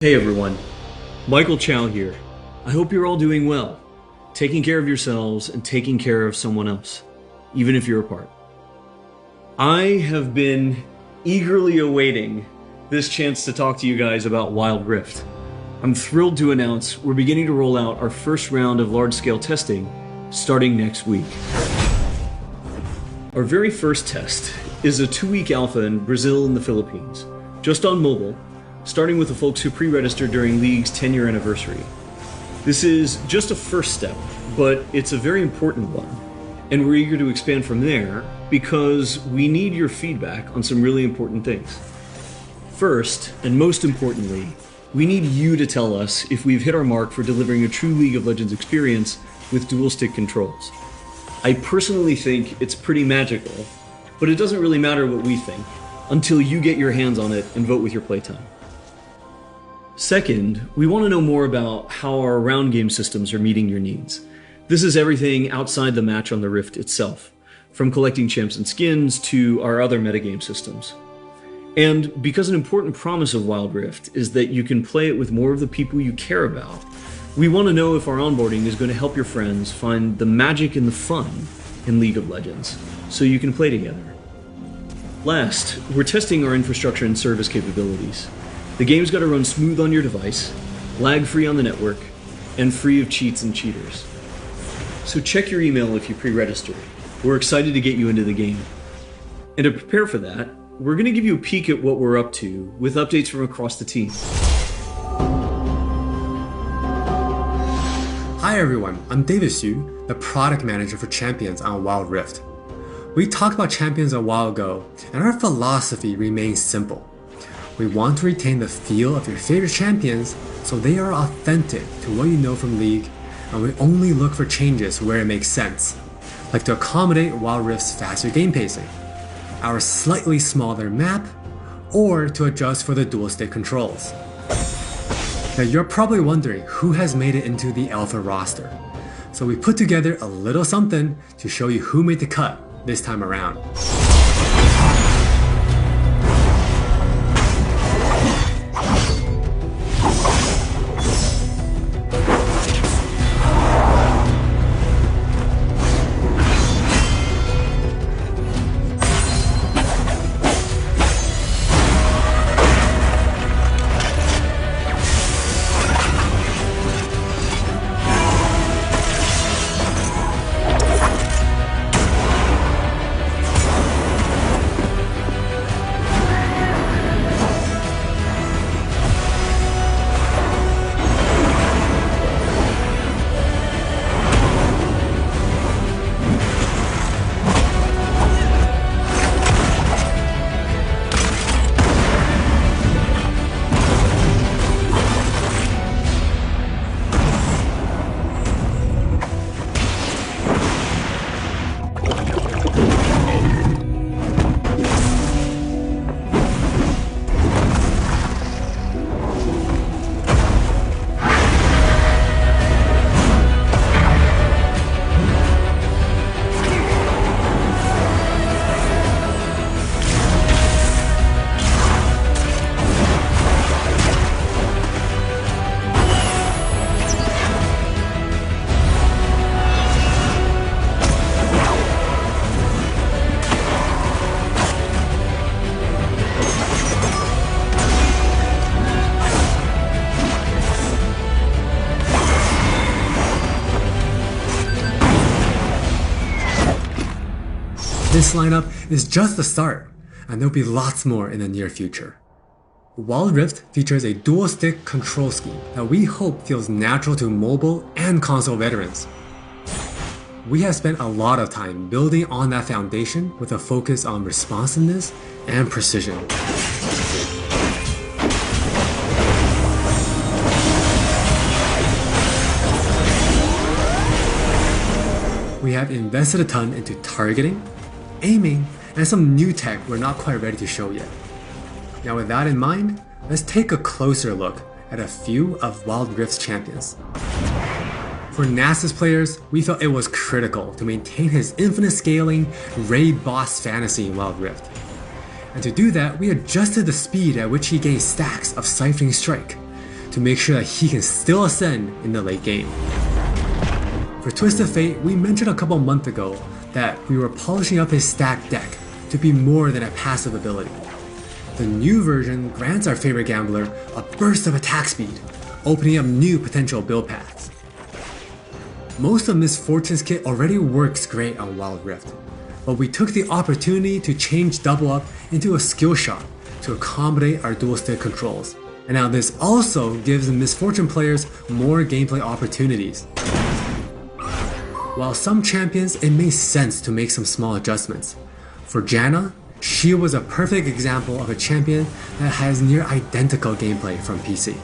Hey everyone, Michael Chow here. I hope you're all doing well, taking care of yourselves and taking care of someone else, even if you're apart. I have been eagerly awaiting this chance to talk to you guys about Wild Rift. I'm thrilled to announce we're beginning to roll out our first round of large-scale testing starting next week. Our very first test is a 2-week alpha in Brazil and the Philippines, just on mobile, starting with the folks who pre-registered during League's 10-year anniversary. This is just a first step, but it's a very important one, and we're eager to expand from there because we need your feedback on some really important things. First, and most importantly, we need you to tell us if we've hit our mark for delivering a true League of Legends experience with dual-stick controls. I personally think it's pretty magical, but it doesn't really matter what we think until you get your hands on it and vote with your playtime. Second, we want to know more about how our round game systems are meeting your needs. This is everything outside the match on the Rift itself, from collecting champs and skins to our other metagame systems. And because an important promise of Wild Rift is that you can play it with more of the people you care about, we want to know if our onboarding is going to help your friends find the magic and the fun in League of Legends, so you can play together. Last, we're testing our infrastructure and service capabilities. The game's got to run smooth on your device, lag-free on the network, and free of cheats and cheaters. So check your email if you pre-registered. We're excited to get you into the game. And to prepare for that, we're going to give you a peek at what we're up to with updates from across the team. Hi everyone, I'm David Xu, the product manager for Champions on Wild Rift. We talked about Champions a while ago, and our philosophy remains simple. We want to retain the feel of your favorite champions so they are authentic to what you know from League, and we only look for changes where it makes sense, like to accommodate Wild Rift's faster game pacing, our slightly smaller map, or to adjust for the dual stick controls. Now you're probably wondering who has made it into the alpha roster, so we put together a little something to show you who made the cut this time around. This lineup is just the start, and there'll be lots more in the near future. Wild Rift features a dual-stick control scheme that we hope feels natural to mobile and console veterans. We have spent a lot of time building on that foundation with a focus on responsiveness and precision. We have invested a ton into targeting, aiming, and some new tech we're not quite ready to show yet. Now with that in mind, let's take a closer look at a few of Wild Rift's champions. For Nasus players, we felt it was critical to maintain his infinite scaling raid boss fantasy in Wild Rift. And to do that, we adjusted the speed at which he gained stacks of Siphoning Strike, to make sure that he can still ascend in the late game. For Twist of Fate, we mentioned a couple months ago that we were polishing up his stacked deck to be more than a passive ability. The new version grants our favorite gambler a burst of attack speed, opening up new potential build paths. Most of Miss Fortune's kit already works great on Wild Rift, but we took the opportunity to change Double Up into a skill shot to accommodate our dual stick controls. And now this also gives the Miss Fortune players more gameplay opportunities. While some champions, it made sense to make some small adjustments. For Janna, she was a perfect example of a champion that has near identical gameplay from PC.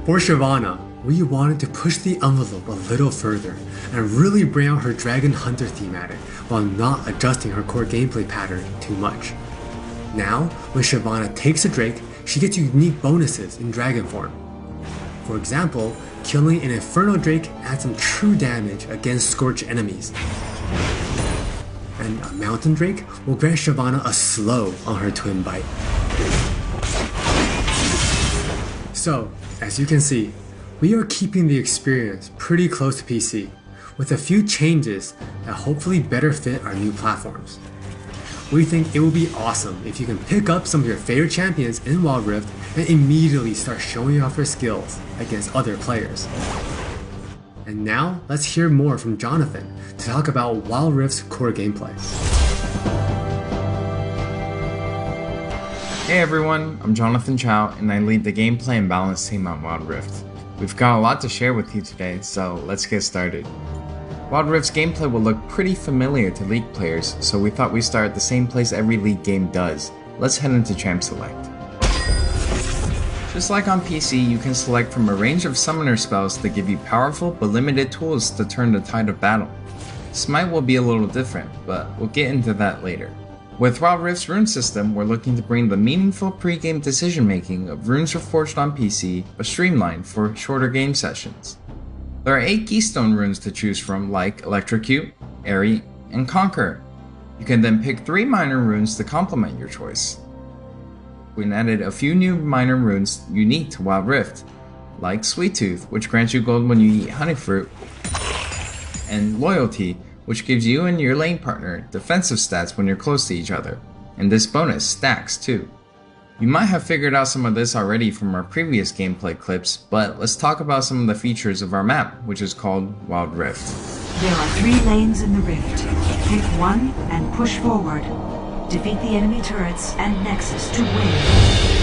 For Shyvanna, we wanted to push the envelope a little further and really bring out her Dragon Hunter thematic while not adjusting her core gameplay pattern too much. Now, when Shyvanna takes a Drake, she gets unique bonuses in dragon form. For example, killing an Infernal Drake adds some true damage against Scorch enemies. And a Mountain Drake will grant Shyvanna a slow on her Twin Bite. So, as you can see, we are keeping the experience pretty close to PC, with a few changes that hopefully better fit our new platforms. We think it will be awesome if you can pick up some of your favorite champions in Wild Rift and immediately start showing off your skills against other players. And now, let's hear more from Jonathan to talk about Wild Rift's core gameplay. Hey everyone, I'm Jonathan Chow and I lead the gameplay and balance team on Wild Rift. We've got a lot to share with you today, so let's get started. Wild Rift's gameplay will look pretty familiar to League players, so we thought we'd start at the same place every League game does. Let's head into Champ Select. Just like on PC, you can select from a range of summoner spells that give you powerful but limited tools to turn the tide of battle. Smite will be a little different, but we'll get into that later. With Wild Rift's rune system, we're looking to bring the meaningful pre-game decision making of runes reforged on PC, but streamlined for shorter game sessions. There are 8 keystone runes to choose from, like Electrocute, Airy, and Conquer. You can then pick 3 minor runes to complement your choice. We added a few new minor runes unique to Wild Rift, like Sweet Tooth, which grants you gold when you eat honey fruit, and Loyalty, which gives you and your lane partner defensive stats when you're close to each other, and this bonus stacks too. You might have figured out some of this already from our previous gameplay clips, but let's talk about some of the features of our map, which is called Wild Rift. There are 3 lanes in the rift. Pick one and push forward. Defeat the enemy turrets and nexus to win.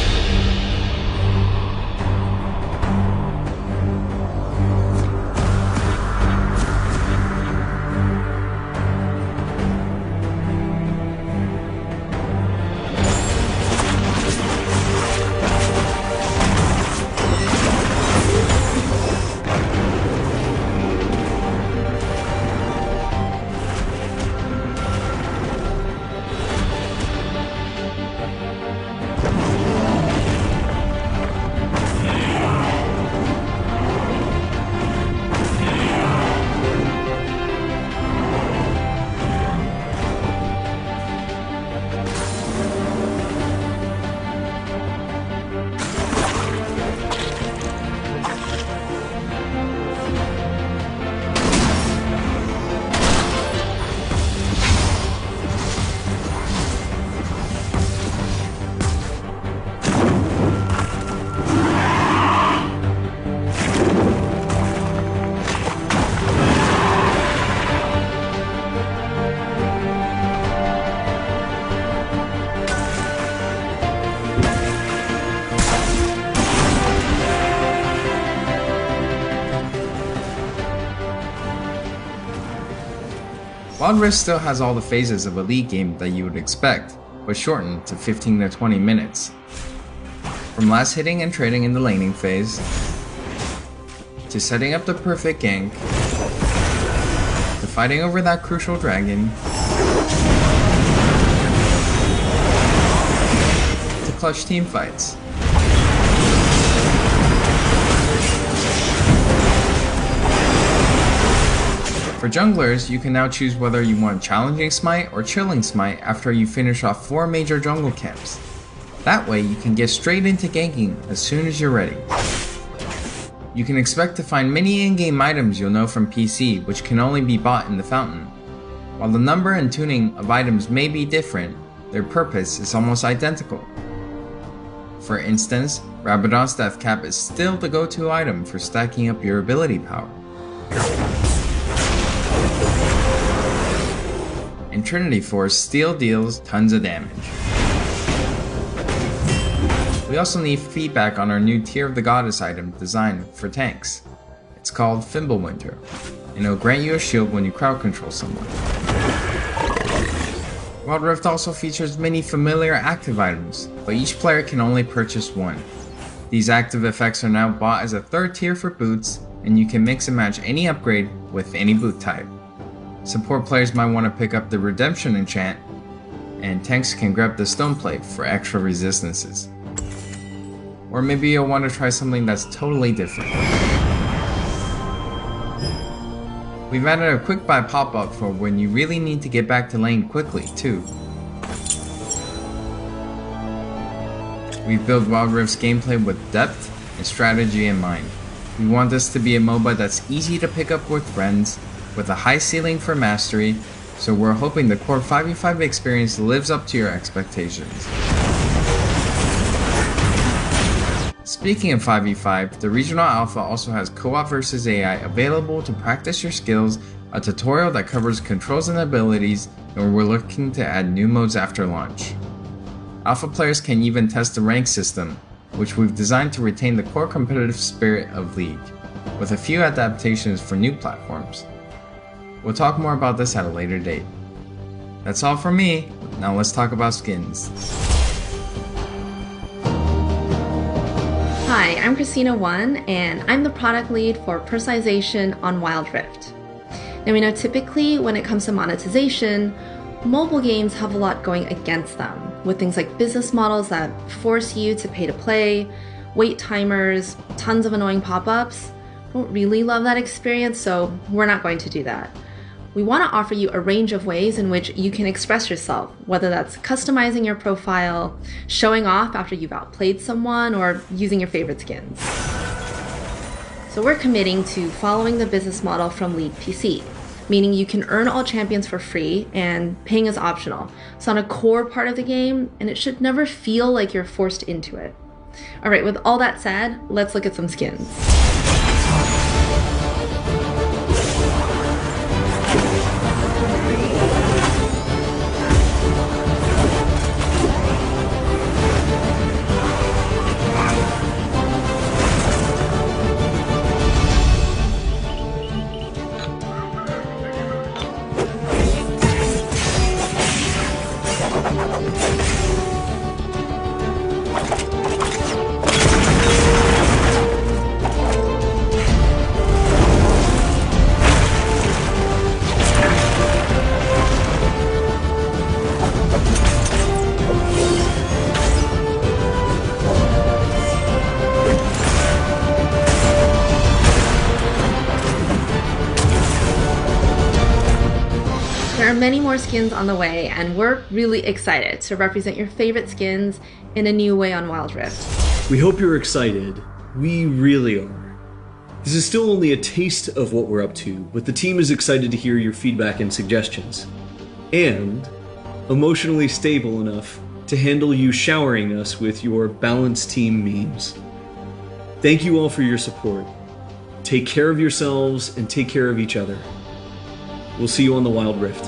Wild Rift still has all the phases of a League game that you would expect, but shortened to 15 to 20 minutes. From last hitting and trading in the laning phase, to setting up the perfect gank, to fighting over that crucial dragon, to clutch team fights. For junglers, you can now choose whether you want Challenging Smite or Chilling Smite after you finish off 4 major jungle camps. That way you can get straight into ganking as soon as you're ready. You can expect to find many in-game items you'll know from PC, which can only be bought in the fountain. While the number and tuning of items may be different, their purpose is almost identical. For instance, Rabadon's Death Cap is still the go-to item for stacking up your ability power. And Trinity Force still deals tons of damage. We also need feedback on our new Tear of the Goddess item designed for tanks. It's called Fimbulwinter, and it'll grant you a shield when you crowd control someone. Wild Rift also features many familiar active items, but each player can only purchase one. These active effects are now bought as a third tier for boots, and you can mix and match any upgrade with any boot type. Support players might want to pick up the Redemption enchant, and tanks can grab the Stone Plate for extra resistances. Or maybe you'll want to try something that's totally different. We've added a quick buy pop-up for when you really need to get back to lane quickly too. We've built Wild Rift's gameplay with depth and strategy in mind. We want this to be a MOBA that's easy to pick up with friends, with a high ceiling for mastery, so we're hoping the core 5v5 experience lives up to your expectations. Speaking of 5v5, the Regional Alpha also has Co-op vs AI available to practice your skills, a tutorial that covers controls and abilities, and we're looking to add new modes after launch. Alpha players can even test the rank system, which we've designed to retain the core competitive spirit of League, with a few adaptations for new platforms. We'll talk more about this at a later date. That's all from me, now let's talk about skins. Hi, I'm Christina1, and I'm the product lead for personalization on Wild Rift. Now we know typically when it comes to monetization, mobile games have a lot going against them, with things like business models that force you to pay to play, wait timers, tons of annoying pop-ups. Don't really love that experience, so we're not going to do that. We want to offer you a range of ways in which you can express yourself, whether that's customizing your profile, showing off after you've outplayed someone, or using your favorite skins. So we're committing to following the business model from League PC, meaning you can earn all champions for free and paying is optional. It's not a core part of the game, and it should never feel like you're forced into it. All right, with all that said, let's look at some skins. There are many more skins on the way, and we're really excited to represent your favorite skins in a new way on Wild Rift. We hope you're excited. We really are. This is still only a taste of what we're up to, but the team is excited to hear your feedback and suggestions. And emotionally stable enough to handle you showering us with your balanced team memes. Thank you all for your support. Take care of yourselves and take care of each other. We'll see you on the Wild Rift.